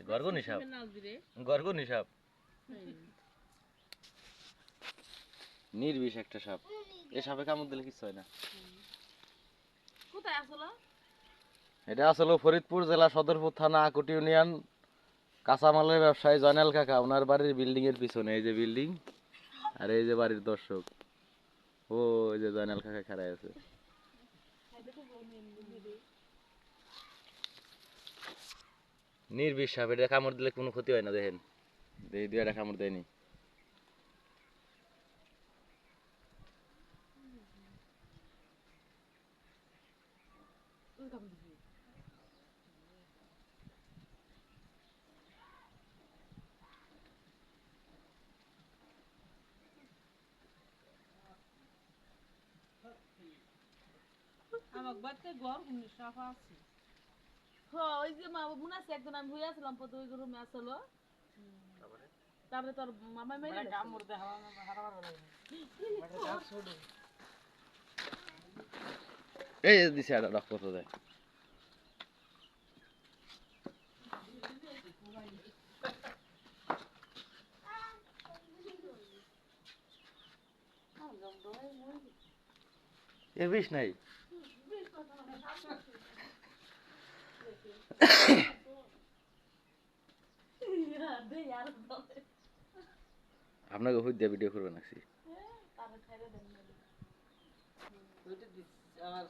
গর্গনি সাপ গর্গনি সাপ নির্বিষ একটা সাপ এই সাপে কামড় দিলে কিছু হয় না কোথায় আসলো এটা আসলে ফরিদপুর জেলা সদরপুর থানা আকুটি ইউনিয়ন কাঁচামালের ব্যবসায়ী জয়নাল কাকা ওনার বাড়ির বিল্ডিং এর পিছনে এই যে বিল্ডিং আর এই যে বাড়ির দর্শক ও এই যে জয়নাল কাকা খাড়ায় আছে নির্বিষ সাপ এটা কামড় দিলে কোনো ক্ষতি হয় না দেখেন এই দুইটা কামড় দেয়নি আমার বাড়িতে ঘর গুনি সাফা আছে ওই যে মা মনে আছে একদিন আমি হয়ে আসলাম পথে ওই রুমে আসলো তারপরে তোর মামা মেরে কামড় দে হারাবার এই দিছে আর রক্ত তো দেয় এর বিষ নাই আপনাকে হুইদ দিয়ে ভিডিও করবে নাকি আর